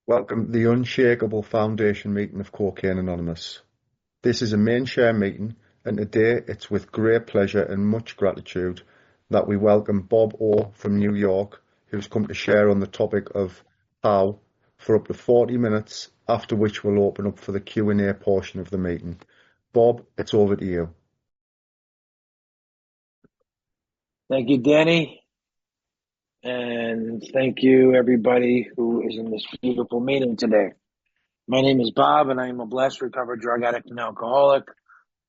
Welcome to the Unshakable Foundation meeting of Cocaine Anonymous. This is a main share meeting, and today it's with great pleasure and much gratitude that we welcome Bob O from New York, who's come to share on the topic of how for up to 40 minutes, after which we'll open up for the Q&A portion of the meeting. Bob, it's over to you. Thank you, Danny. And thank you, everybody who is in this beautiful meeting today. My name is Bob, and I am a blessed, recovered drug addict and alcoholic.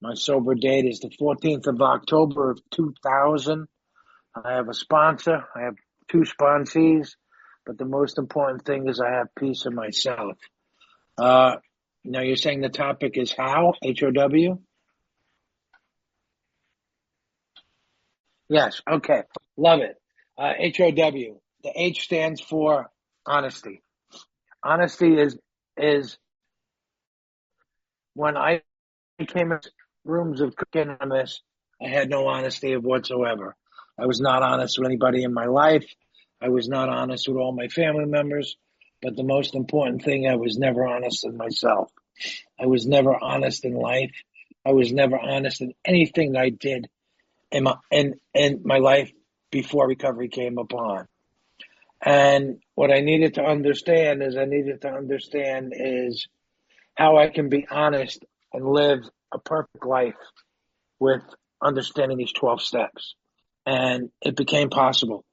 My sober date is the 14th of October of 2000. I have a sponsor. I have two sponsees. But the most important thing is I have peace in myself. Now, you're saying the topic is how? H-O-W? Yes, okay. Love it. H-O-W. The H stands for honesty. Honesty is when I came into rooms of Cocaine Anonymous, I had no honesty of whatsoever. I was not honest with anybody in my life. I was not honest with all my family members. But the most important thing, I was never honest with myself. I was never honest in life. I was never honest in anything that I did in my life before recovery came upon. And what I needed to understand is how I can be honest and live a perfect life with understanding these 12 steps. And it became possible.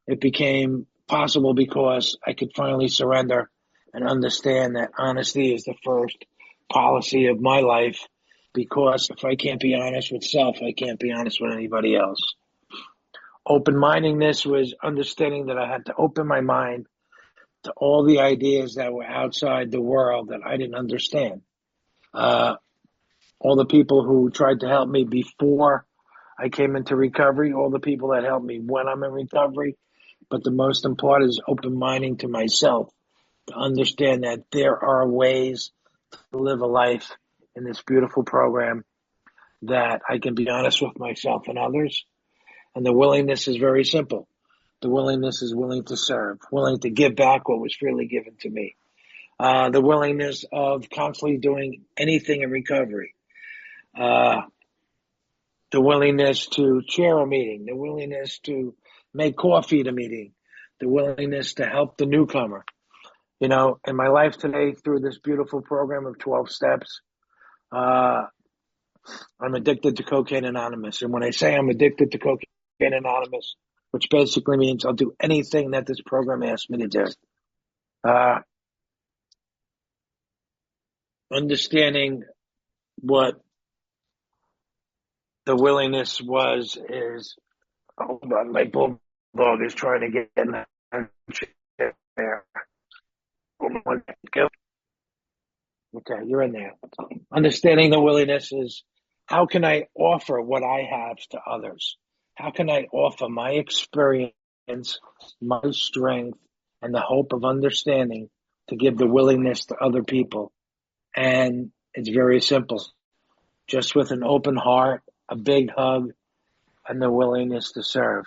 It became possible because I could finally surrender and understand that honesty is the first policy of my life, because if I can't be honest with self, I can't be honest with anybody else. Open-mindedness was understanding that I had to open my mind to all the ideas that were outside the world that I didn't understand. All the people who tried to help me before I came into recovery, all the people that helped me when I'm in recovery. But the most important is open-minding to myself to understand that there are ways to live a life in this beautiful program that I can be honest with myself and others. And the willingness is very simple. The willingness is willing to serve, willing to give back what was freely given to me. The willingness of constantly doing anything in recovery. The willingness to chair a meeting, the willingness to make coffee at a meeting, the willingness to help the newcomer. You know, in my life today, through this beautiful program of 12 steps, I'm addicted to Cocaine Anonymous. And when I say I'm addicted to Cocaine Anonymous, which basically means I'll do anything that this program asks me to do. Understanding what the willingness is, hold on, my bulldog is trying to get in there. Okay, you're in there. Understanding the willingness is, how can I offer what I have to others? How can I offer my experience, my strength, and the hope of understanding to give the willingness to other people? And it's very simple. Just with an open heart, a big hug, and the willingness to serve.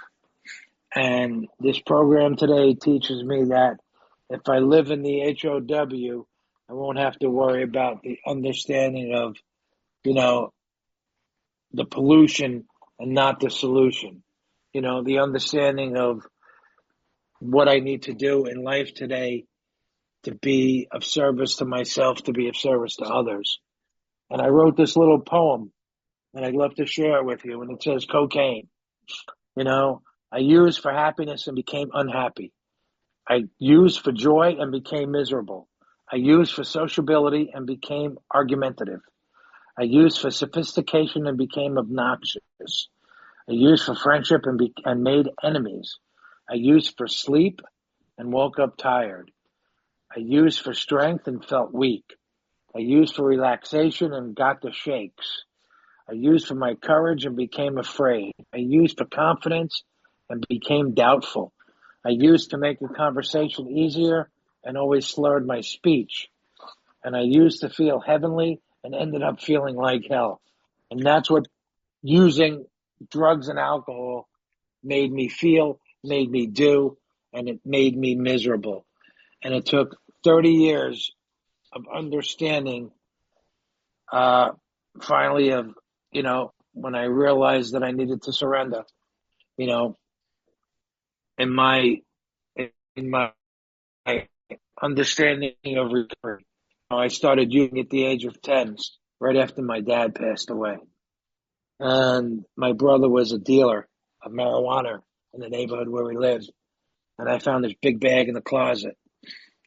And this program today teaches me that if I live in the HOW, I won't have to worry about the understanding of, the pollution and not the solution. The understanding of what I need to do in life today to be of service to myself, to be of service to others. And I wrote this little poem, and I'd love to share it with you. And it says, cocaine. I used for happiness and became unhappy. I used for joy and became miserable. I used for sociability and became argumentative. I used for sophistication and became obnoxious. I used for friendship and made enemies. I used for sleep and woke up tired. I used for strength and felt weak. I used for relaxation and got the shakes. I used for my courage and became afraid. I used for confidence and became doubtful. I used to make the conversation easier and always slurred my speech. And I used to feel heavenly and ended up feeling like hell. And that's what using drugs and alcohol made me feel, made me do, and it made me miserable. And it took 30 years of understanding, finally of, when I realized that I needed to surrender, you know, in my, in my understanding of recovery. I started using at the age of 10, right after my dad passed away. And my brother was a dealer of marijuana in the neighborhood where we lived. And I found this big bag in the closet.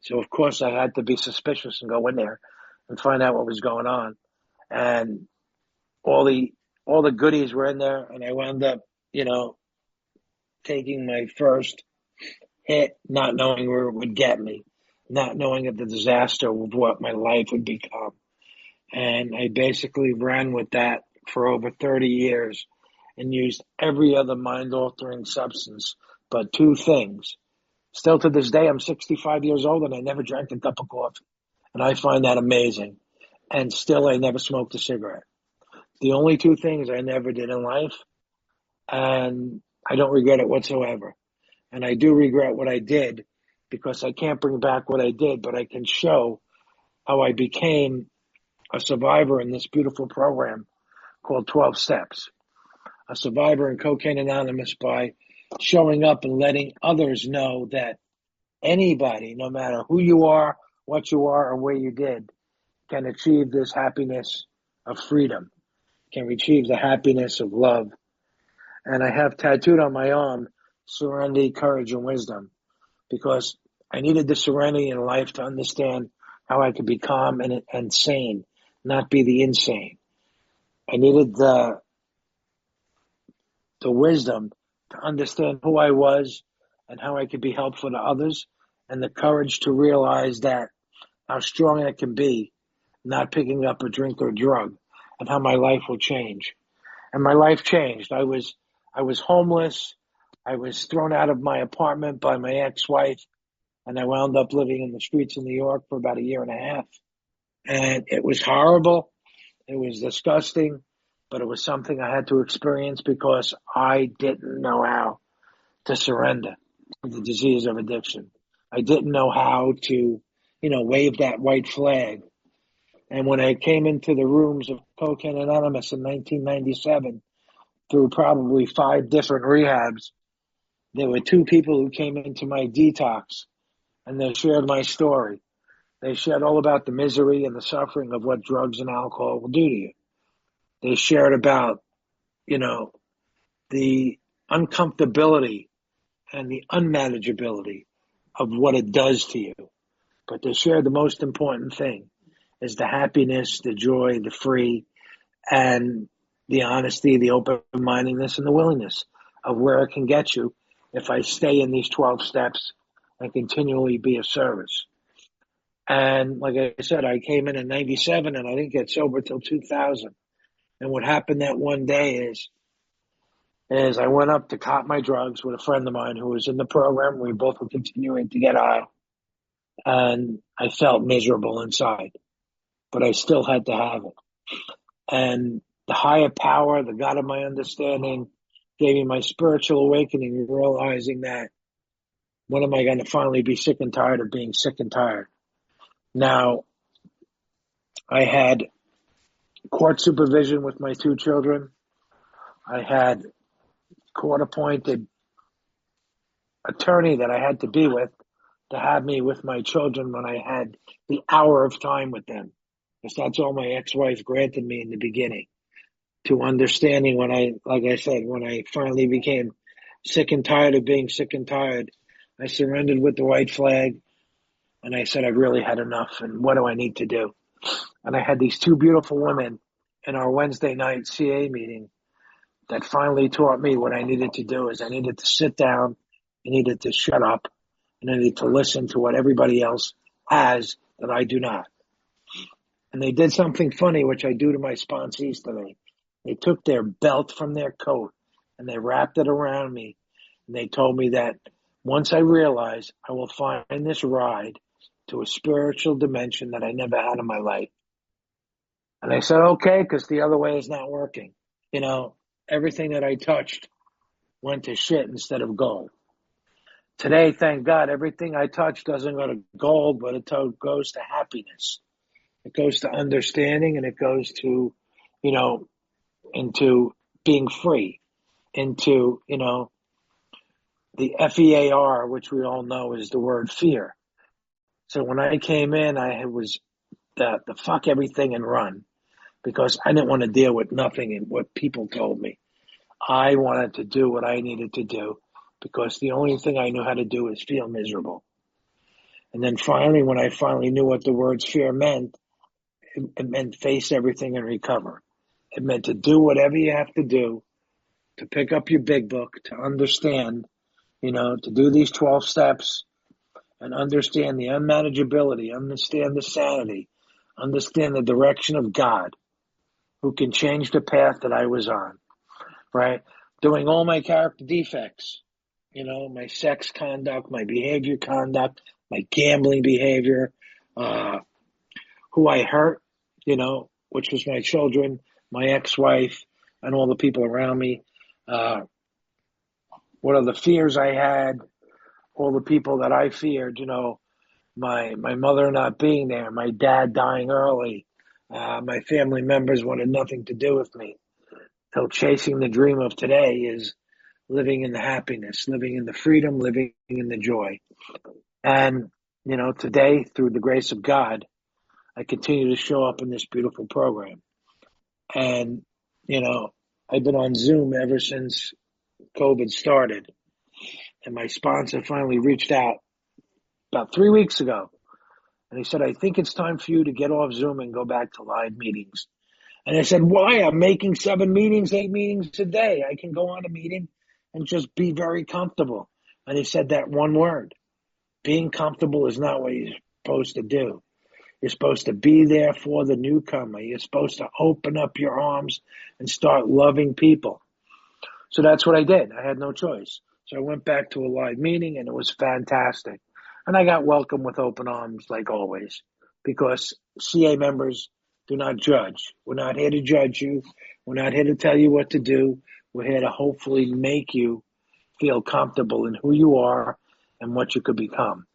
So of course I had to be suspicious and go in there and find out what was going on. And all the goodies were in there, and I wound up, taking my first hit, not knowing where it would get me, not knowing of the disaster of what my life would become. And I basically ran with that for over 30 years and used every other mind-altering substance but two things. Still to this day, I'm 65 years old and I never drank a cup of coffee. And I find that amazing. And still, I never smoked a cigarette. The only two things I never did in life, and I don't regret it whatsoever. And I do regret what I did because I can't bring back what I did, but I can show how I became a survivor in this beautiful program called 12 Steps. A survivor in Cocaine Anonymous by showing up and letting others know that anybody, no matter who you are, what you are, or where you did, can achieve this happiness of freedom, can achieve the happiness of love. And I have tattooed on my arm serenity, courage, and wisdom because I needed the serenity in life to understand how I could be calm and sane, not be the insane. I needed the wisdom to understand who I was and how I could be helpful to others, and the courage to realize that how strong I can be, not picking up a drink or a drug, and how my life will change. And my life changed. I was homeless. I was thrown out of my apartment by my ex-wife, and I wound up living in the streets of New York for about a year and a half. And it was horrible. It was disgusting, but it was something I had to experience because I didn't know how to surrender to the disease of addiction. I didn't know how to, wave that white flag. And when I came into the rooms of Cocaine Anonymous in 1997, through probably 5 different rehabs, there were 2 people who came into my detox, and they shared my story. They shared all about the misery and the suffering of what drugs and alcohol will do to you. They shared about, the uncomfortability and the unmanageability of what it does to you. But they shared the most important thing is the happiness, the joy, the free, and the honesty, the open-mindedness, and the willingness of where it can get you if I stay in these 12 steps and continually be of service. And like I said, I came in 97 and I didn't get sober till 2000. And what happened that one day is I went up to cop my drugs with a friend of mine who was in the program. We both were continuing to get high. And I felt miserable inside, but I still had to have it. And the higher power, the God of my understanding, gave me my spiritual awakening, realizing that when am I going to finally be sick and tired of being sick and tired? Now, I had court supervision with my 2 children. I had court-appointed attorney that I had to be with to have me with my children when I had the hour of time with them. Because that's all my ex-wife granted me in the beginning. To understanding when I finally became sick and tired of being sick and tired, I surrendered with the white flag and I said, I've really had enough and what do I need to do? And I had these 2 beautiful women in our Wednesday night CA meeting that finally taught me what I needed to do is I needed to sit down, I needed to shut up, and I needed to listen to what everybody else has that I do not. And they did something funny, which I do to my sponsees today. They took their belt from their coat and they wrapped it around me. And they told me that once I realize I will find this ride to a spiritual dimension that I never had in my life. And I said, okay, because the other way is not working. Everything that I touched went to shit instead of gold. Today, thank God, everything I touch doesn't go to gold, but it goes to happiness. It goes to understanding, and it goes to, you know, into being free, into, the FEAR, which we all know is the word fear. So when I came in, I was the fuck everything and run, because I didn't want to deal with nothing and what people told me. I wanted to do what I needed to do, because the only thing I knew how to do is feel miserable. And then finally, when I finally knew what the words fear meant, it meant face everything and recover. It meant to do whatever you have to do, to pick up your big book, to understand, to do these 12 steps and understand the unmanageability, understand the sanity, understand the direction of God, who can change the path that I was on, right? Doing all my character defects, my sex conduct, my behavior conduct, my gambling behavior, who I hurt, which was my children, my ex-wife, and all the people around me. What are the fears I had, all the people that I feared, my mother not being there, my dad dying early, my family members wanted nothing to do with me. So chasing the dream of today is living in the happiness, living in the freedom, living in the joy. And, today, through the grace of God, I continue to show up in this beautiful program. And, I've been on Zoom ever since COVID started. And my sponsor finally reached out about 3 weeks ago. And he said, I think it's time for you to get off Zoom and go back to live meetings. And I said, why? I'm making 7 meetings, 8 meetings a day. I can go on a meeting and just be very comfortable. And he said that one word. Being comfortable is not what you're supposed to do. You're supposed to be there for the newcomer. You're supposed to open up your arms and start loving people. So that's what I did. I had no choice. So I went back to a live meeting, and it was fantastic. And I got welcomed with open arms, like always, because CA members do not judge. We're not here to judge you. We're not here to tell you what to do. We're here to hopefully make you feel comfortable in who you are and what you could become.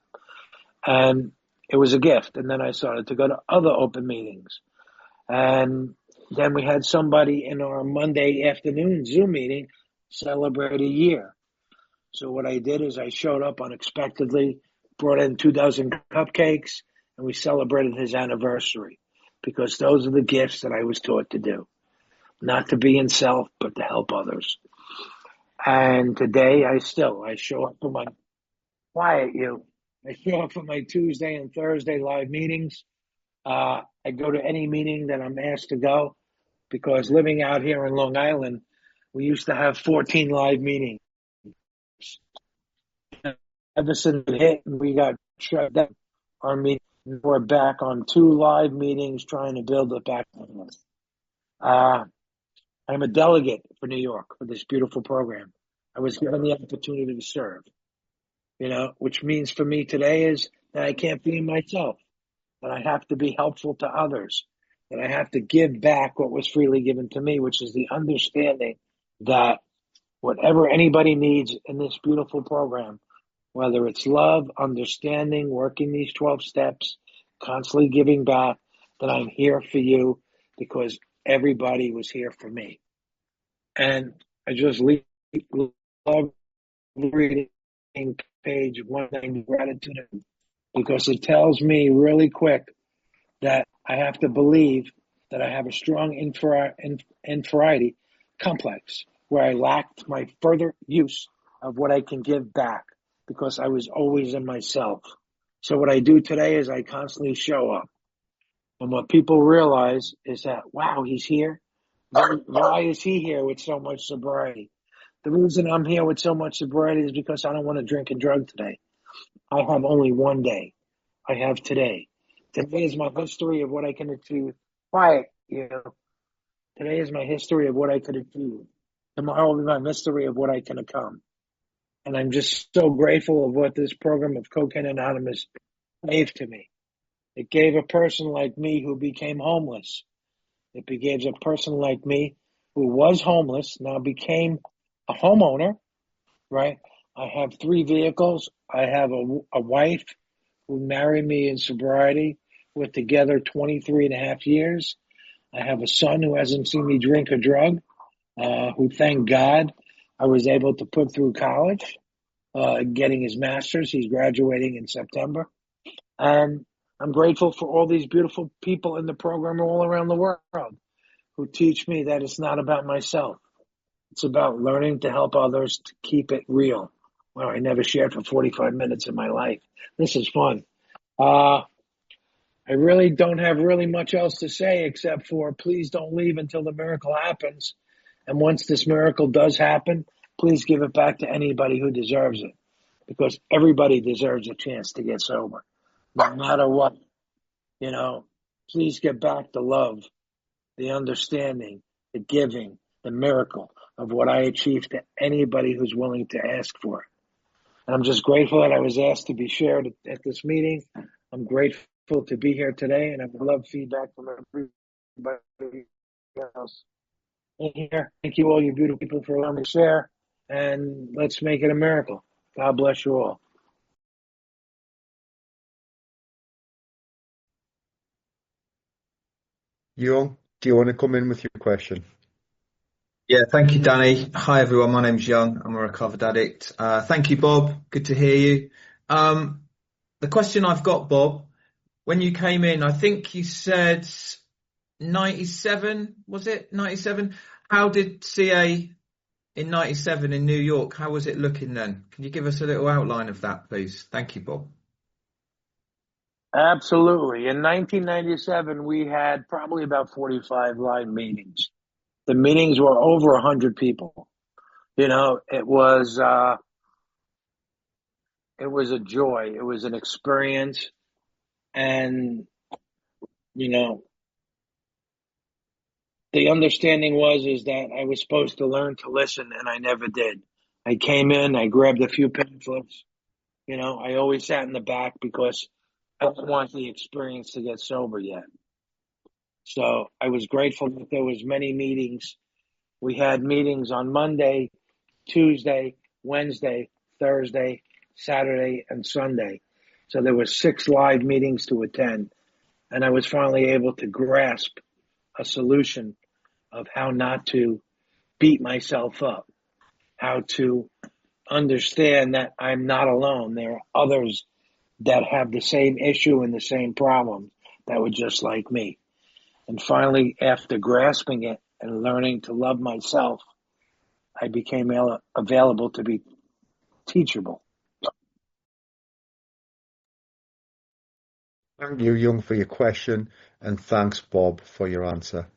And it was a gift. And then I started to go to other open meetings. And then we had somebody in our Monday afternoon Zoom meeting celebrate a year. So what I did is I showed up unexpectedly, brought in 24 cupcakes, and we celebrated his anniversary, because those are the gifts that I was taught to do. Not to be in self, but to help others. And today I show up for my I show up for my Tuesday and Thursday live meetings. I go to any meeting that I'm asked to go, because living out here in Long Island, we used to have 14 live meetings. Ever since it hit and we got shut down, our meeting, we're back on 2 live meetings, trying to build it back. I'm a delegate for New York for this beautiful program. I was given the opportunity to serve, which means for me today is that I can't be myself, that I have to be helpful to others, that I have to give back what was freely given to me, which is the understanding that whatever anybody needs in this beautiful program, whether it's love, understanding, working these 12 steps, constantly giving back, that I'm here for you, because everybody was here for me. And I just love reading page 190, gratitude, because it tells me really quick that I have to believe that I have a strong inferiority complex, where I lacked my further use of what I can give back, because I was always in myself. So what I do today is I constantly show up. And what people realize is that, wow, he's here. Why is he here with so much sobriety? The reason I'm here with so much sobriety is because I don't want to drink and drug today. I have only one day. I have today. Today is my history of what I can achieve. Today is my history of what I could achieve. Tomorrow will be my mystery of what I can become. And I'm just so grateful of what this program of Cocaine Anonymous gave to me. It gave a person like me who became homeless. It gave a person like me who was homeless, now became a homeowner, right? I have 3 vehicles. I have a wife who married me in sobriety. We're together 23 and a half years. I have a son who hasn't seen me drink a drug, who, thank God, I was able to put through college, getting his master's. He's graduating in September. And I'm grateful for all these beautiful people in the program all around the world who teach me that it's not about myself. It's about learning to help others to keep it real. Well, I never shared for 45 minutes in my life. This is fun. I really don't have really much else to say except for please don't leave until the miracle happens. And once this miracle does happen, please give it back to anybody who deserves it, because everybody deserves a chance to get sober, no matter what. You know, please get back the love, the understanding, the giving, the miracle of what I achieved to anybody who's willing to ask for it. And I'm just grateful that I was asked to be shared at this meeting. I'm grateful to be here today, and I would love feedback from everybody else in here. Thank you all, you beautiful people, for allowing me to share, and let's make it a miracle. God bless you all. Young, do you want to come in with your question? Yeah, thank you, Danny. Hi, everyone. My name's Young. I'm a recovered addict. Thank you, Bob. Good to hear you. The question I've got, Bob, when you came in, I think you said 97, was it? 97? How did CA in 97 in New York, how was it looking then? Can you give us a little outline of that, please? Thank you, Bob. Absolutely. In 1997, we had probably about 45 live meetings. The meetings were over 100 people. You know, it was a joy. It was an experience. And, you know, the understanding is that I was supposed to learn to listen, and I never did. I came in, I grabbed a few pamphlets. You know, I always sat in the back because I didn't want the experience to get sober yet. So I was grateful that there was many meetings. We had meetings on Monday, Tuesday, Wednesday, Thursday, Saturday, and Sunday. So there were 6 live meetings to attend. And I was finally able to grasp a solution of how not to beat myself up, how to understand that I'm not alone. There are others that have the same issue and the same problem that were just like me. And finally, after grasping it and learning to love myself, I became available to be teachable. Thank you, Young, for your question, and thanks, Bob, for your answer.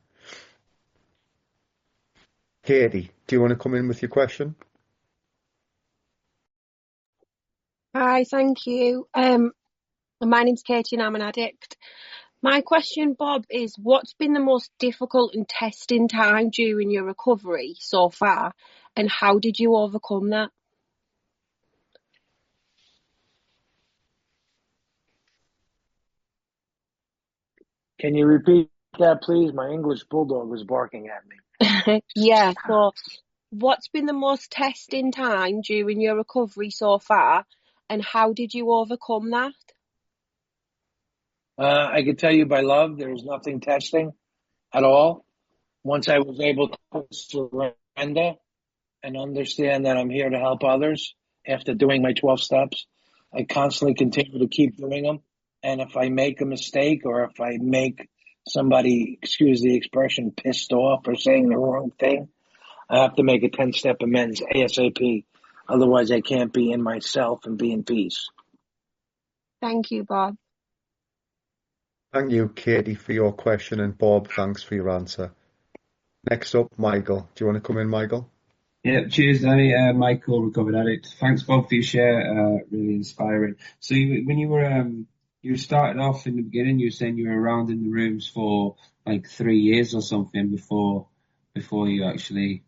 Katie, do you want to come in with your question? Hi, thank you. My name's Katie and I'm an addict. My question, Bob, is what's been the most difficult and testing time during your recovery so far, and how did you overcome that? Can you repeat that, please? My English bulldog was barking at me. Yeah, so what's been the most testing time during your recovery so far, and how did you overcome that? I can tell you by love, there was nothing testing at all. Once I was able to surrender and understand that I'm here to help others after doing my 12 steps, I constantly continue to keep doing them. And if I make a mistake or if I make somebody, excuse the expression, pissed off or saying the wrong thing, I have to make a 10-step amends ASAP. Otherwise, I can't be in myself and be in peace. Thank you, Bob. Thank you, Katie, for your question, and Bob, thanks for your answer. Next up, Michael. Do you want to come in, Michael? Yeah, cheers, Danny. Michael, recovered addict. Thanks, Bob, for your share. Really inspiring. So, when you started off in the beginning, you were saying you were around in the rooms for like 3 years or something before you actually,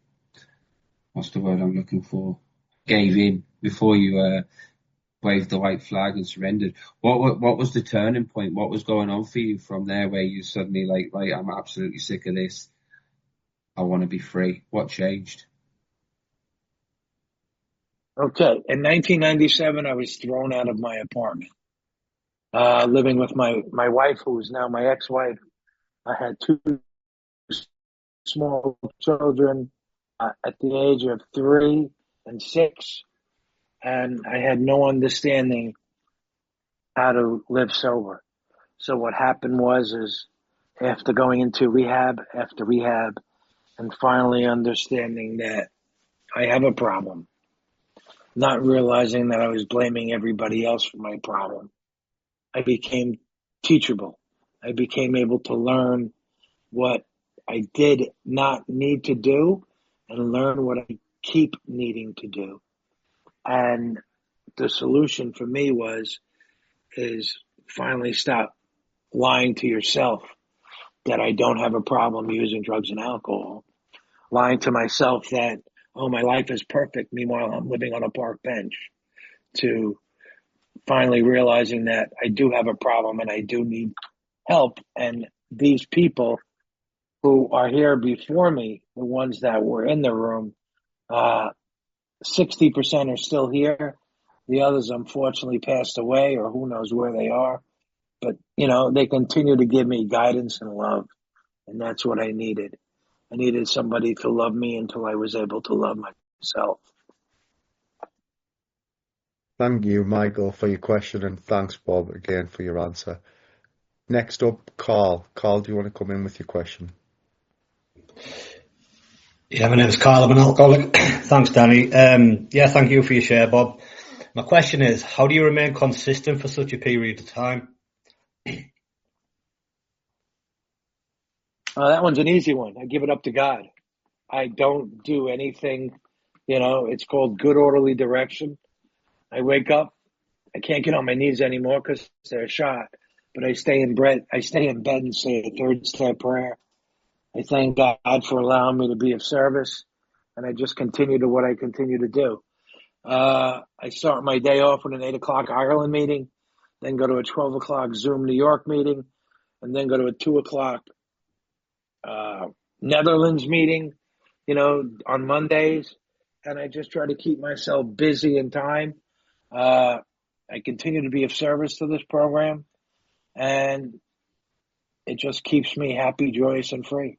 what's the word I'm looking for? Gave in, before you waved the white flag and surrendered. What was the turning point? What was going on for you from there, where you suddenly like, right, I'm absolutely sick of this. I want to be free. What changed? Okay. In 1997, I was thrown out of my apartment, living with my wife, who is now my ex-wife. I had two small children at the age of 3 and 6, and I had no understanding how to live sober. So what happened is after going into rehab after rehab and finally understanding that I have a problem, not realizing that I was blaming everybody else for my problem, I became teachable. I became able to learn what I did not need to do and learn what I keep needing to do. And the solution for me is finally stop lying to yourself that I don't have a problem using drugs and alcohol, lying to myself that, oh, my life is perfect. Meanwhile, I'm living on a park bench, to finally realizing that I do have a problem and I do need help. And these people who are here before me, the ones that were in the room, 60% are still here. The others, unfortunately, passed away, or who knows where they are. But, they continue to give me guidance and love. And that's what I needed. I needed somebody to love me until I was able to love myself. Thank you, Michael, for your question, and thanks, Bob, again for your answer. Next up, Carl. Carl, do you want to come in with your question? Yeah, my name's Carl. I'm an alcoholic. Thanks, Danny. Thank you for your share, Bob. My question is, how do you remain consistent for such a period of time? That one's an easy one. I give it up to God. I don't do anything, it's called good orderly direction. I wake up, I can't get on my knees anymore because they're shot, but I stay in bed and say a third step prayer. I thank God for allowing me to be of service, and I just continue to what I continue to do. I start my day off with an 8 o'clock Ireland meeting, then go to a 12 o'clock Zoom New York meeting, and then go to a 2 o'clock Netherlands meeting, on Mondays. And I just try to keep myself busy in time. I continue to be of service to this program, and it just keeps me happy, joyous, and free.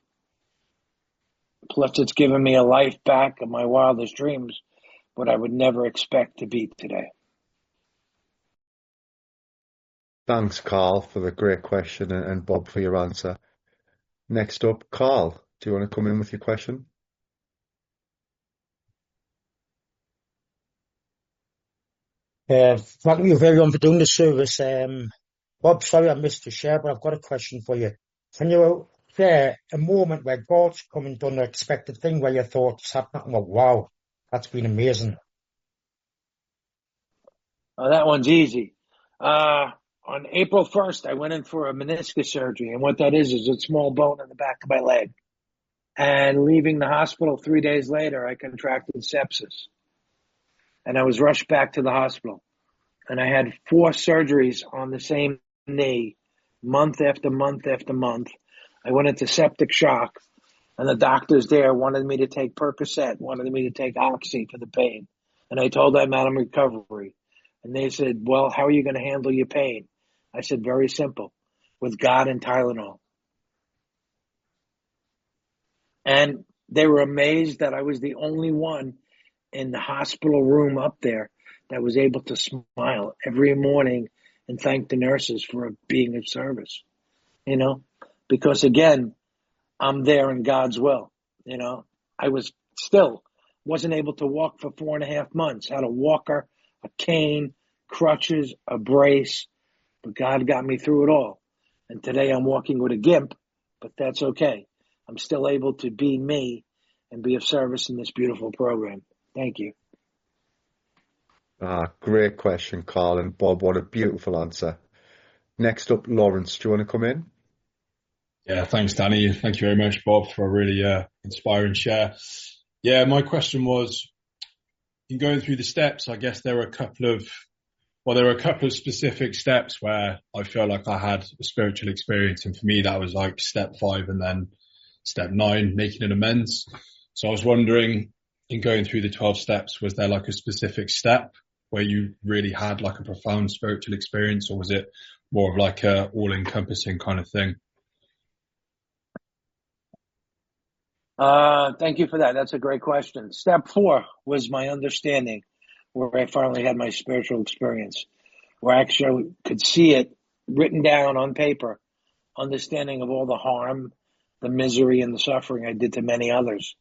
Plus, it's given me a life back of my wildest dreams, what I would never expect to be today. Thanks, Carl, for the great question, and Bob for your answer. Next up, Carl, do you want to come in with your question? Thank you everyone for doing the service. Bob, sorry I missed your share, but I've got a question for you. Can you share a moment where God's come and done an unexpected thing where you thought, well, wow, that's been amazing? That one's easy. On April 1st, I went in for a meniscus surgery, and what that is a small bone in the back of my leg. And leaving the hospital 3 days later, I contracted sepsis. And I was rushed back to the hospital. And I had 4 surgeries on the same knee, month after month after month. I went into septic shock, and the doctors there wanted me to take Percocet, wanted me to take Oxy for the pain. And I told them I'm in recovery. And they said, well, how are you going to handle your pain? I said, very simple, with God and Tylenol. And they were amazed that I was the only one in the hospital room up there that was able to smile every morning and thank the nurses for being of service, because again, I'm there in God's will. I wasn't able to walk for 4.5 months, had a walker, a cane, crutches, a brace, but God got me through it all. And today I'm walking with a gimp, but that's okay. I'm still able to be me and be of service in this beautiful program. Thank you. Great question, Carl, and Bob, what a beautiful answer. Next up, Lawrence, do you want to come in? Yeah, thanks, Danny. Thank you very much, Bob, for a really inspiring share. Yeah, my question was, in going through the steps, I guess there were a couple of specific steps where I feel like I had a spiritual experience. And for me, that was like step 5 and then step 9, making an amends. So I was wondering, in going through the 12 steps, was there like a specific step where you really had like a profound spiritual experience, or was it more of like a all-encompassing kind of thing? Thank you for that. That's a great question. Step 4 was my understanding, where I finally had my spiritual experience, where I actually could see it written down on paper, understanding of all the harm, the misery, and the suffering I did to many others,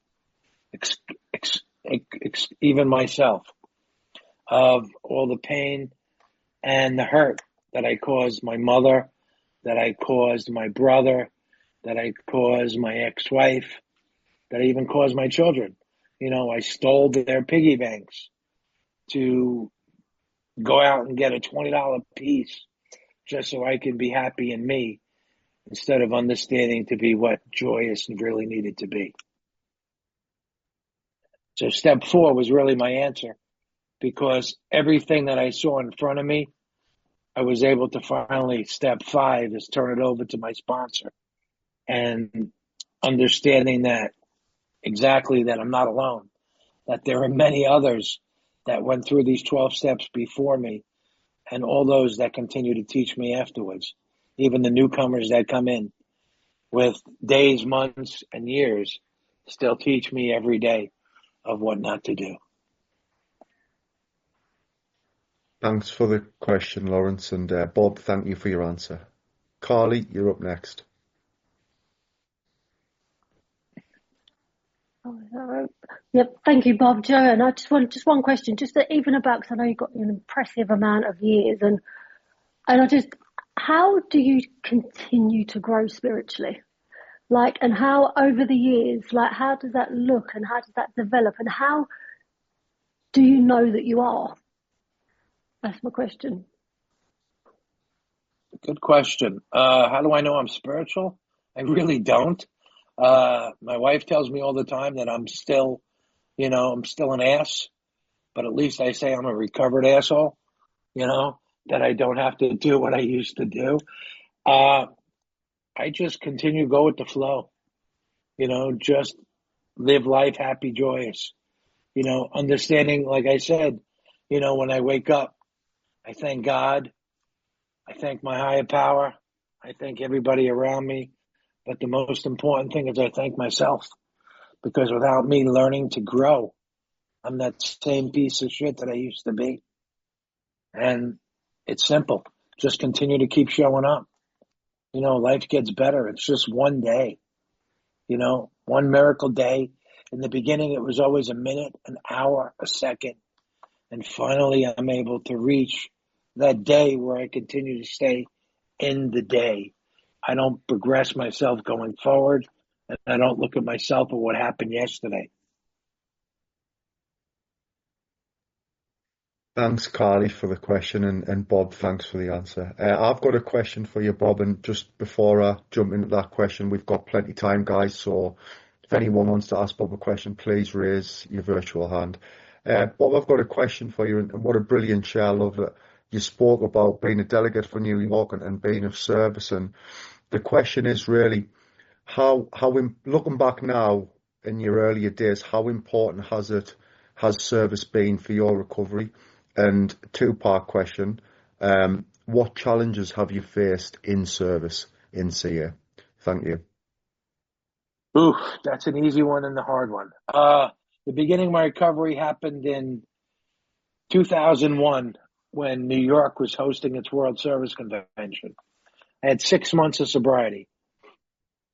even myself, of all the pain and the hurt that I caused my mother, that I caused my brother, that I caused my ex-wife, that I even caused my children. I stole their piggy banks to go out and get a $20 piece just so I could be happy in me, instead of understanding to be what joyous and really needed to be. So step 4 was really my answer, because everything that I saw in front of me, I was able to finally, step 5 is turn it over to my sponsor, and understanding that exactly that I'm not alone, that there are many others that went through these 12 steps before me, and all those that continue to teach me afterwards, even the newcomers that come in with days, months, and years, still teach me every day of what not to do. Thanks for the question, Lawrence, and Bob, thank you for your answer. Carly, you're up next. Yep, thank you, Bob. Joe, and I just one question, just that even about, because I know you've got an impressive amount of years, and how do you continue to grow spiritually? And how over the years, how does that look, and how does that develop, and how do you know that you are? That's my question. Good question. How do I know I'm spiritual? I really don't. My wife tells me all the time that I'm still an ass, but at least I say I'm a recovered asshole, that I don't have to do what I used to do. I just continue to go with the flow, just live life happy, joyous, understanding, like I said, when I wake up, I thank God, I thank my higher power, I thank everybody around me. But the most important thing is I thank myself, because without me learning to grow, I'm that same piece of shit that I used to be. And it's simple. Just continue to keep showing up. Life gets better. It's just one day, one miracle day. In the beginning, it was always a minute, an hour, a second. And finally, I'm able to reach that day where I continue to stay in the day. I don't progress myself going forward, and I don't look at myself at what happened yesterday. Thanks, Carly, for the question, and Bob, thanks for the answer. I've got a question for you, Bob, and just before I jump into that question, we've got plenty of time, guys, so if anyone wants to ask Bob a question, please raise your virtual hand. Bob, I've got a question for you, and what a brilliant share. I love that you spoke about being a delegate for New York and being of service, and the question is really, looking back now in your earlier days, how important has service been for your recovery? And two-part question, what challenges have you faced in service in CA? Thank you. Ooh, that's an easy one and the hard one. The beginning of my recovery happened in 2001 when New York was hosting its World Service Convention. I had 6 months of sobriety.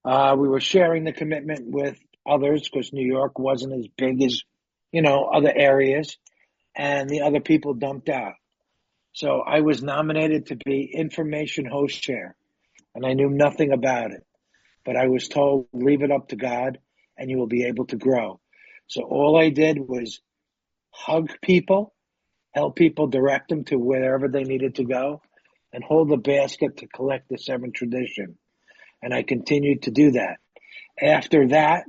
We were sharing the commitment with others because New York wasn't as big as, other areas, and the other people dumped out. So I was nominated to be information host chair, and I knew nothing about it. But I was told, leave it up to God, and you will be able to grow. So all I did was hug people, help people direct them to wherever they needed to go, and hold the basket to collect the 7th tradition. And I continued to do that. After that,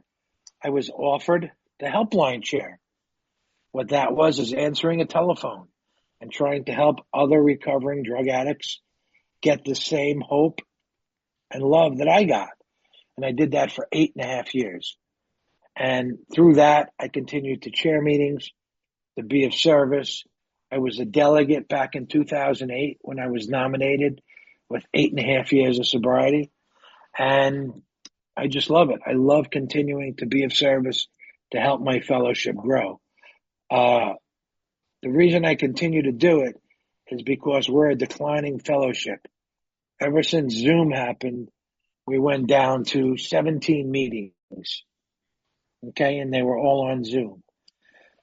I was offered the helpline chair. What that was is answering a telephone and trying to help other recovering drug addicts get the same hope and love that I got. And I did that for 8.5 years. And through that, I continued to chair meetings, to be of service. I was a delegate back in 2008 when I was nominated with 8.5 years of sobriety. And I just love it. I love continuing to be of service to help my fellowship grow. The reason I continue to do it is because we're a declining fellowship. Ever since Zoom happened, we went down to 17 meetings, okay, and they were all on Zoom.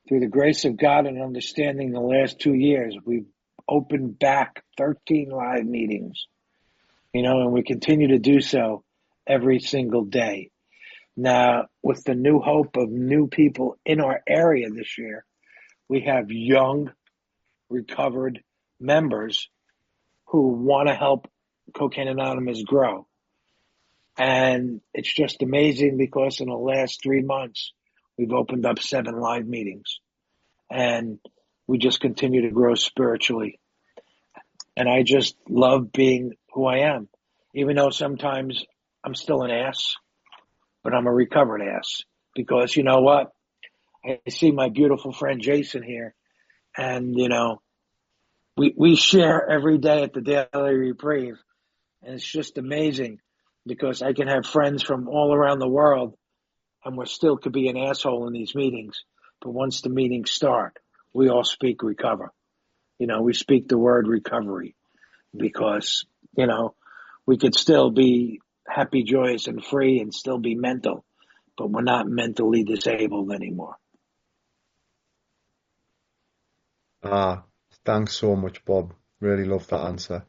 Through the grace of God and understanding the last 2 years, we've opened back 13 live meetings, and we continue to do so every single day. Now, with the new hope of new people in our area this year, we have young, recovered members who want to help Cocaine Anonymous grow. And it's just amazing because in the last 3 months, we've opened up 7 live meetings. And we just continue to grow spiritually. And I just love being who I am, even though sometimes I'm still an ass, but I'm a recovered ass. Because you know what? I see my beautiful friend Jason here, and we share every day at the Daily Reprieve, and it's just amazing because I can have friends from all around the world, and we still could be an asshole in these meetings. But once the meetings start, we all speak recover. We speak the word recovery because, we could still be happy, joyous, and free and still be mental, but we're not mentally disabled anymore. Thanks so much, Bob. Really love that answer.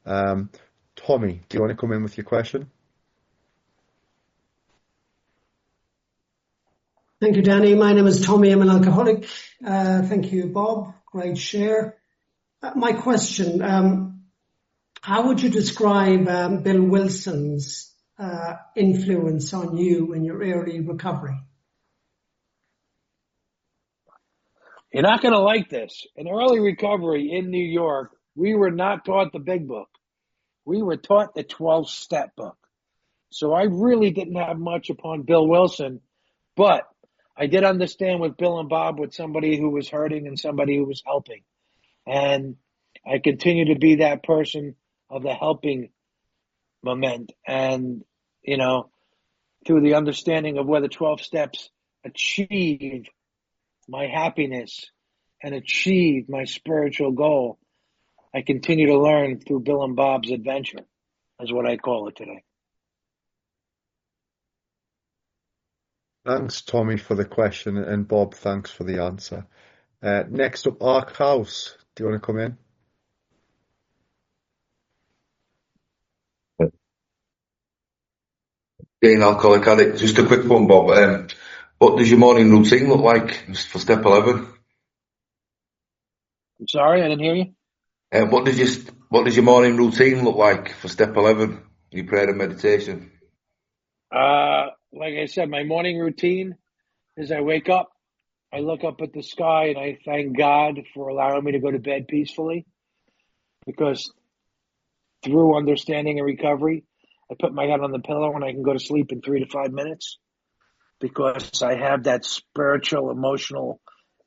Tommy, do you want to come in with your question? Thank you, Danny. My name is Tommy. I'm an alcoholic. Thank you, Bob. Great share. My question, how would you describe Bill Wilson's influence on you in your early recovery? You're not going to like this. In early recovery in New York, we were not taught the big book. We were taught the 12-step book. So I really didn't have much upon Bill Wilson, but I did understand with Bill and Bob with somebody who was hurting and somebody who was helping. And I continue to be that person of the helping moment. And, through the understanding of where the 12 steps achieve my happiness and achieve my spiritual goal, I continue to learn through Bill and Bob's adventure, is what I call it today. Thanks, Tommy, for the question, and Bob, thanks for the answer. Next up, Ark House. Do you want to come in? Being an alcoholic addict, just a quick one, Bob. What does your morning routine look like for step 11? I'm sorry, I didn't hear you. What does your morning routine look like for step 11? Your prayer and meditation. Like I said, my morning routine is I wake up, I look up at the sky, and I thank God for allowing me to go to bed peacefully. Because through understanding and recovery, I put my head on the pillow and I can go to sleep in 3 to 5 minutes. Because I have that spiritual, emotional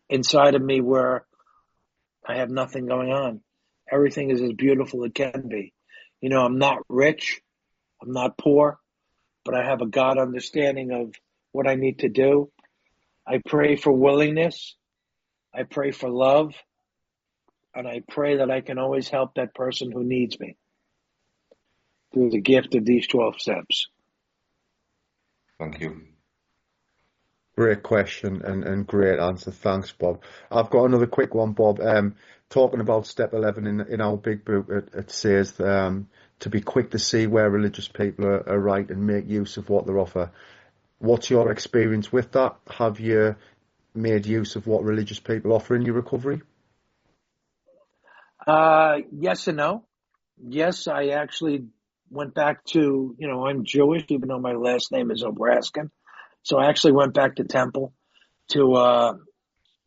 inside of me where I have nothing going on. Everything is as beautiful as it can be. I'm not rich, I'm not poor, but I have a God understanding of what I need to do. I pray for willingness. I pray for love. And I pray that I can always help that person who needs me through the gift of these 12 steps. Thank you. Great question and great answer. Thanks, Bob. I've got another quick one, Bob. Talking about step 11 in our big book, it says to be quick to see where religious people are right and make use of what they offer. What's your experience with that? Have you made use of what religious people offer in your recovery? Yes and no. Yes, I actually went back to, I'm Jewish, even though my last name is Obraskin. So I actually went back to temple to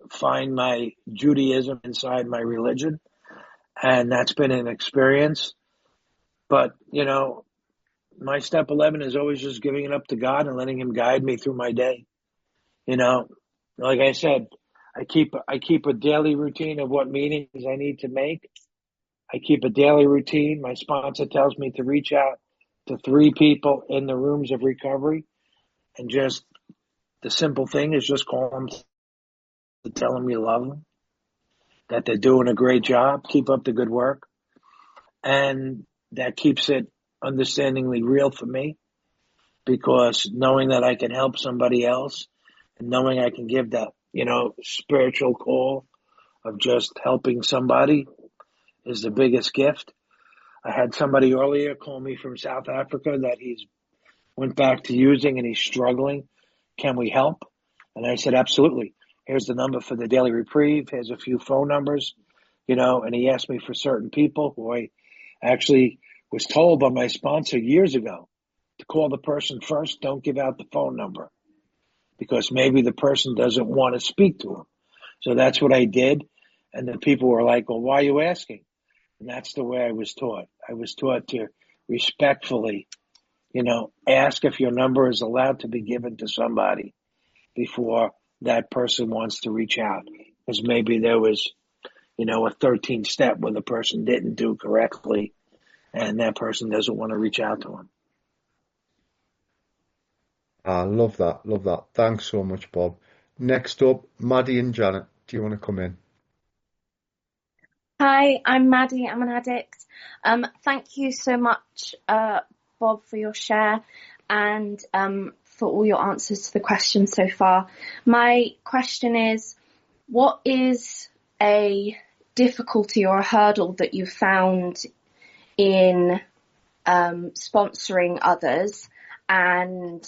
find my Judaism inside my religion. And that's been an experience. But, my step 11 is always just giving it up to God and letting him guide me through my day. Like I said, I keep a daily routine of what meetings I need to make. I keep a daily routine. My sponsor tells me to reach out to 3 people in the rooms of recovery, and just the simple thing is just call them to tell them you love them, that they're doing a great job, keep up the good work, and that keeps it understandingly real for me, because knowing that I can help somebody else and knowing I can give that, spiritual call of just helping somebody is the biggest gift. I had somebody earlier call me from South Africa that he's went back to using and he's struggling. Can we help? And I said, absolutely. Here's the number for the Daily Reprieve. Here's a few phone numbers, and he asked me for certain people who I actually was told by my sponsor years ago to call the person first. Don't give out the phone number, because maybe the person doesn't want to speak to him. So that's what I did. And the people were like, well, why are you asking? And that's the way I was taught. I was taught to respectfully, ask if your number is allowed to be given to somebody before that person wants to reach out. Because maybe there was, a 13th step where the person didn't do correctly and that person doesn't want to reach out to him. I love that. Love that. Thanks so much, Bob. Next up, Maddie and Janet. Do you want to come in? Hi, I'm Maddie. I'm an addict. Thank you so much, Bob, for your share and for all your answers to the questions so far. My question is, what is a difficulty or a hurdle that you found in sponsoring others, and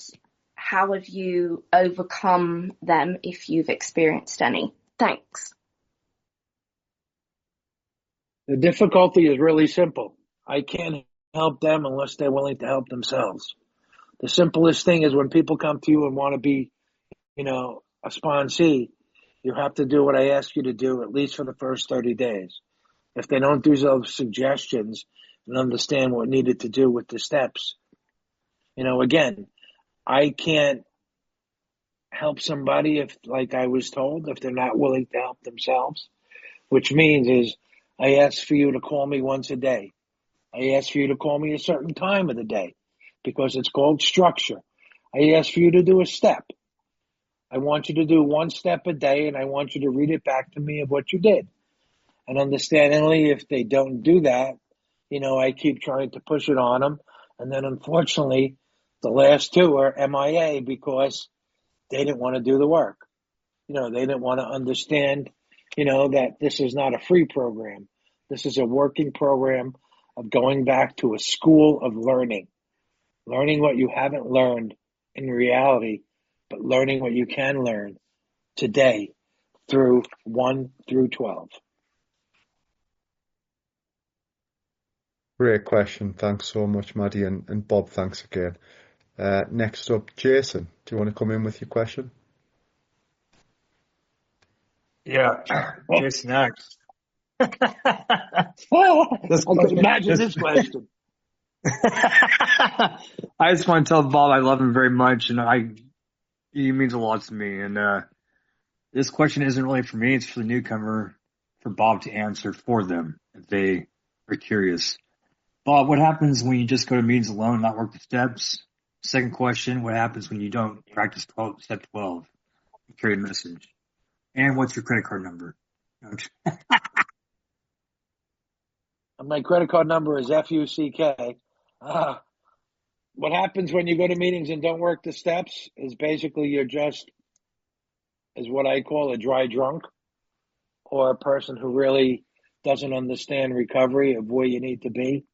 how have you overcome them if you've experienced any? Thanks. The difficulty is really simple. I can't help them unless they're willing to help themselves. The simplest thing is when people come to you and want to be, a sponsee, you have to do what I ask you to do, at least for the first 30 days. If they don't do those suggestions and understand what needed to do with the steps, again, I can't help somebody if, like I was told, if they're not willing to help themselves, which means is I ask for you to call me once a day. I ask for you to call me a certain time of the day because it's called structure. I ask for you to do a step. I want you to do 1 step a day, and I want you to read it back to me of what you did. And understandingly, if they don't do that, I keep trying to push it on them. And then unfortunately, the last 2 are MIA because they didn't want to do the work. They didn't want to understand, that this is not a free program. This is a working program of going back to a school of learning what you haven't learned in reality, but learning what you can learn today through 1 through 12. Great question. Thanks so much, Maddie, and Bob, thanks again. Next up, Jason. Do you want to come in with your question? Yeah, Jason X. I could imagine this question. I just want to tell Bob I love him very much, and he means a lot to me. And this question isn't really for me; it's for the newcomer, for Bob to answer for them if they are curious. Bob, what happens when you just go to meetings alone and not work the steps? Second question: what happens when you don't practice step 12 and carry a message? And what's your credit card number? My credit card number is FUCK. What happens when you go to meetings and don't work the steps is basically you're just, is what I call a dry drunk, or a person who really doesn't understand recovery of where you need to be.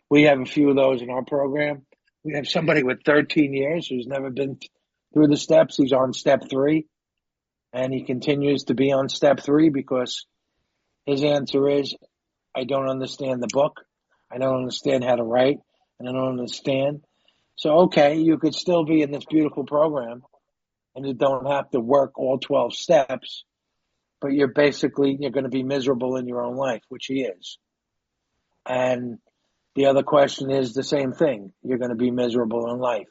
We have a few of those in our program. We have somebody with 13 years who's never been through the steps. He's on step 3, and he continues to be on step 3 because his answer is, I don't understand the book. I don't understand how to write, and I don't understand. So, okay, you could still be in this beautiful program, and you don't have to work all 12 steps, but you're going to be miserable in your own life, which he is. And the other question is the same thing. You're going to be miserable in life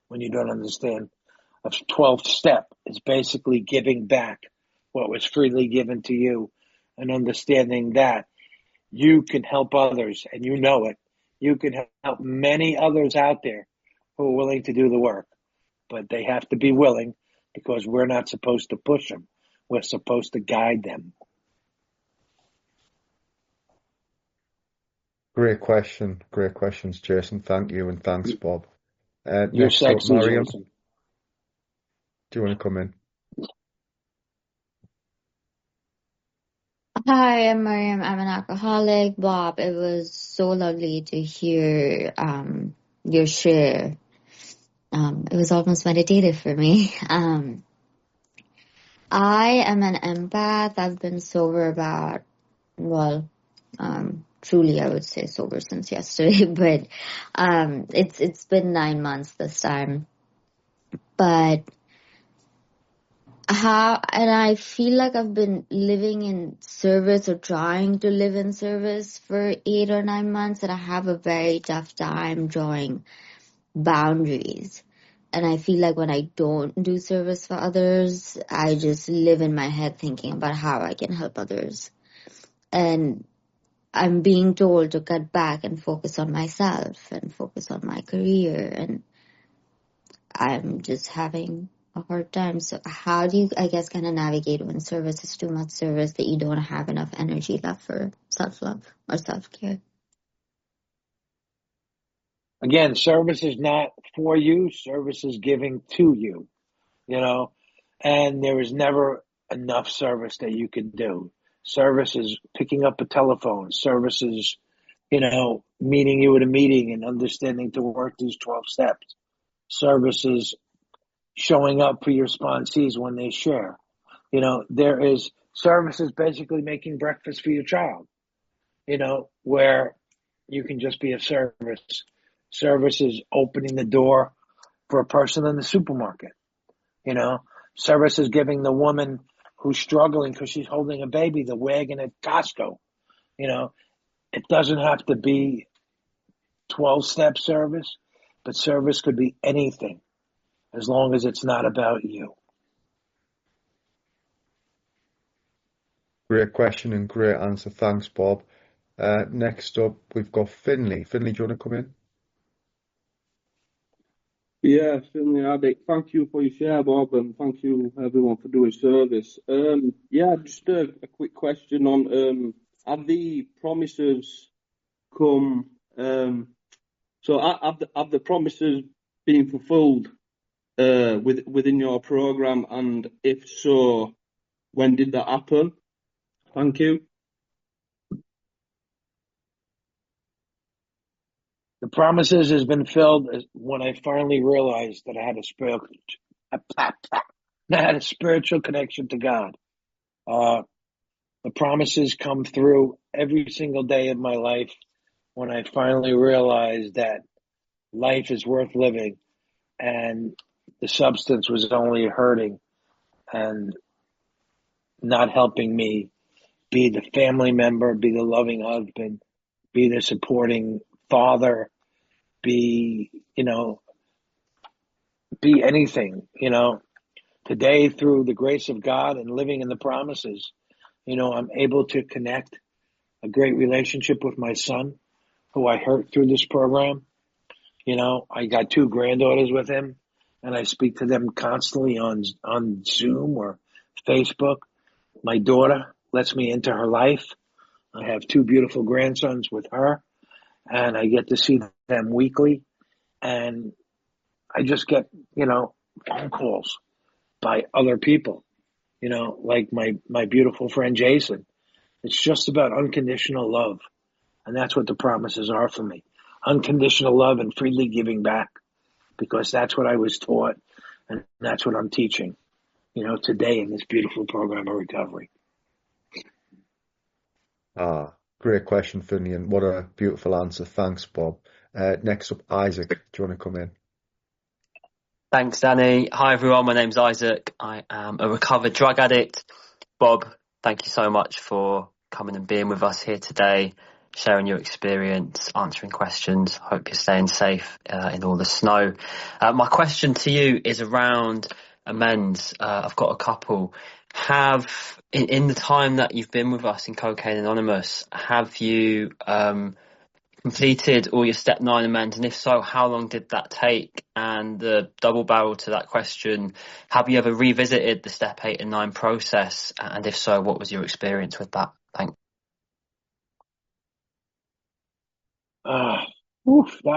when you don't understand A 12th step is basically giving back what was freely given to you and understanding that you can help others, and you know it. You can help many others out there who are willing to do the work, but they have to be willing, because we're not supposed to push them. We're supposed to guide them. Great question. Great questions, Jason. Thank you, and thanks, Bob. You're Next up, sexy, Mariam. Jason. Do you want to come in? Hi, I'm Mariam. I'm an alcoholic. Bob, it was so lovely to hear your share. It was almost meditative for me. I am an empath. I've been sober about, truly I would say sober since yesterday, but it's been 9 months this time. But and I feel like I've been living in service or trying to live in service for 8 or 9 months, and I have a very tough time drawing boundaries. And I feel like when I don't do service for others, I just live in my head thinking about how I can help others. And I'm being told to cut back and focus on myself and focus on my career, and I'm just having a hard time. So how do you, I guess, kind of navigate when service is too much service that you don't have enough energy left for self-love or self-care? Again, service is not for you. Service is giving to you, and there is never enough service that you can do. Service is picking up a telephone. Service is, meeting you at a meeting and understanding to work these 12 steps. Service is showing up for your sponsees when they share. Service is basically making breakfast for your child, where you can just be of service. Service is opening the door for a person in the supermarket. Service is giving the woman who's struggling because she's holding a baby the wagon at Costco. It doesn't have to be 12-step service, but service could be anything as long as it's not about you. Great question and great answer. Thanks, Bob. Next up, we've got Finley. Finley, do you want to come in? Yeah, Finley Addict. Thank you for your share, Bob, and thank you everyone for doing service. Just a quick question on have the promises come? So have the promises been fulfilled within your program, and if so, when did that happen? Thank you. The promises has been filled when I finally realized that I had a spiritual connection to God. The promises come through every single day of my life when I finally realized that life is worth living and the substance was only hurting and not helping me be the family member, be the loving husband, be the supporting father, be anything, Today, through the grace of God and living in the promises, I'm able to connect a great relationship with my son, who I hurt through this program. I got 2 granddaughters with him, and I speak to them constantly on Zoom or Facebook. My daughter lets me into her life. I have 2 beautiful grandsons with her, and I get to see them weekly. And I just get, phone calls by other people, like my beautiful friend Jason. It's just about unconditional love. And that's what the promises are for me. Unconditional love and freely giving back, because that's what I was taught. And that's what I'm teaching, today in this beautiful program of recovery. Great question, Finley, and what a beautiful answer. Thanks, Bob. Next up, Isaac. Do you want to come in? Thanks, Danny. Hi, everyone. My name's Isaac. I am a recovered drug addict. Bob, thank you so much for coming and being with us here today. sharing your experience, answering questions. Hope you're staying safe in all the snow. My question to you is around amends. I've got a couple. In the time that you've been with us in Cocaine Anonymous, have you completed all your step 9 amends, and if so, how long did that take? And the double barrel to that question, have you ever revisited the step 8 and 9 process, and if so, what was your experience with that? Thanks. That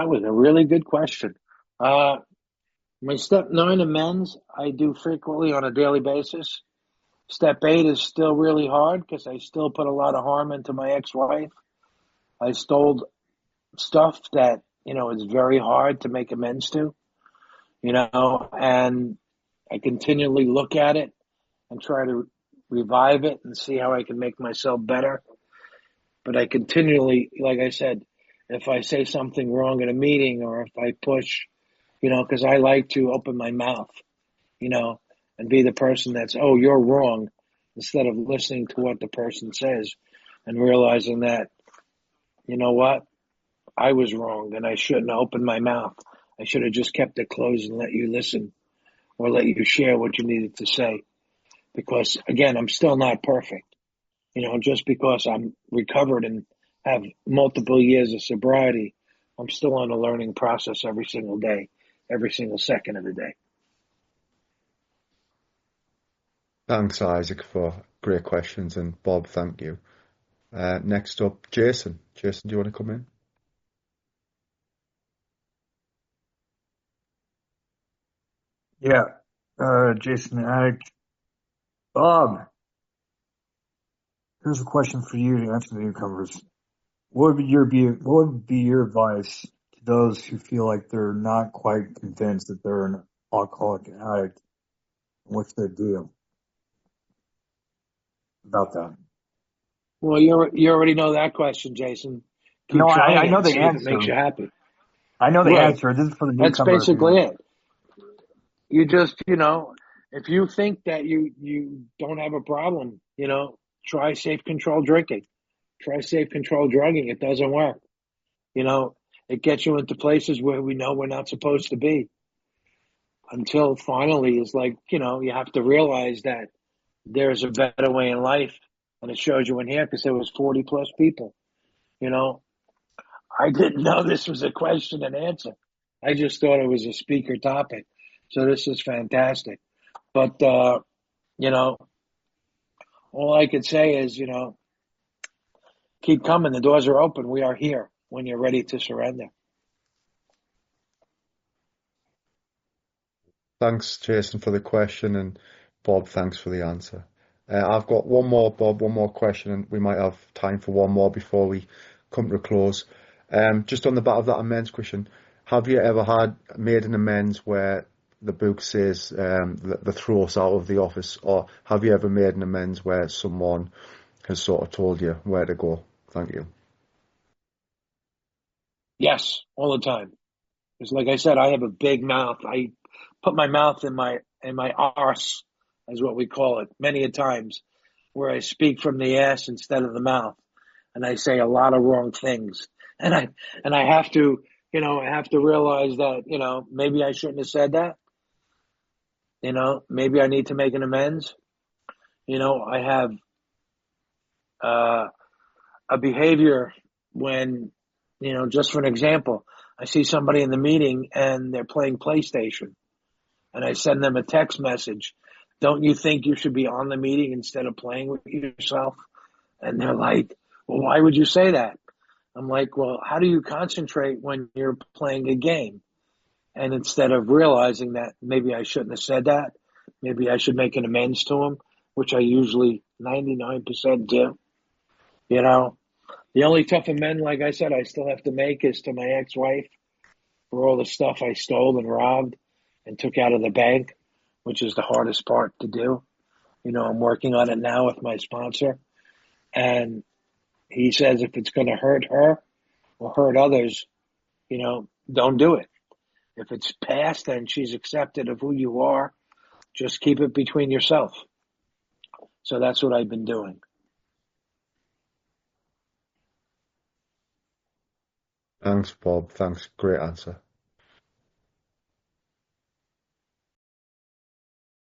was a really good question. My step 9 amends I do frequently on a daily basis. Step 8 is still really hard because I still put a lot of harm into my ex-wife. I stole stuff that, it's very hard to make amends to, and I continually look at it and try to revive it and see how I can make myself better. But I continually, like I said, if I say something wrong in a meeting or if I push, because I like to open my mouth, and be the person that's, oh, you're wrong, instead of listening to what the person says and realizing that, you know what, I was wrong and I shouldn't have opened my mouth. I should have just kept it closed and let you listen or let you share what you needed to say. Because, again, I'm still not perfect. Just because I'm recovered and have multiple years of sobriety, I'm still on a learning process every single day, every single second of the day. Thanks, Isaac, for great questions, and Bob, thank you. Next up, Jason. Jason, do you want to come in? Yeah, Jason Addict. Bob, here's a question for you to answer the newcomers. What would be your advice to those who feel like they're not quite convinced that they're an alcoholic addict? What's their deal about that? Well, you already know that question, Jason. Keep trying I know and the see if it answer. makes you happy. I know the Right. answer. This is for the That's newcomers. basically it. You just, if you think that you don't have a problem, try safe control drinking. Try safe control drugging. It doesn't work. It gets you into places where we know we're not supposed to be. Until finally it's like, you have to realize that there's a better way in life. And it shows you in here because there was 40 plus people. I didn't know this was a question and answer. I just thought it was a speaker topic. So this is fantastic. But, all I could say is, keep coming. The doors are open. We are here when you're ready to surrender. Thanks, Jason, for the question, and Bob, thanks for the answer. I've got one more, Bob, one more question, and we might have time for one more before we come to a close. Just on the back of that amends question, have you ever made an amends where the book says that they throw us out of the office, or have you ever made an amends where someone has sort of told you where to go? Thank you. Yes, all the time. Because like I said, I have a big mouth. I put my mouth in my arse, is what we call it, many a times, where I speak from the ass instead of the mouth. And I say a lot of wrong things. And I have to, I have to realize that, maybe I shouldn't have said that. Maybe I need to make an amends. I have a behavior when, just for an example, I see somebody in the meeting and they're playing PlayStation and I send them a text message. Don't you think you should be on the meeting instead of playing with yourself? And they're like, well, why would you say that? I'm like, well, how do you concentrate when you're playing a game? And instead of realizing that maybe I shouldn't have said that, maybe I should make an amends to them, which I usually 99% do. The only tough amend, like I said, I still have to make is to my ex-wife for all the stuff I stole and robbed and took out of the bank, which is the hardest part to do. I'm working on it now with my sponsor. And he says if it's going to hurt her or hurt others, don't do it. If it's past and she's accepted of who you are, just keep it between yourself. So that's what I've been doing. Thanks, Bob. Thanks. Great answer.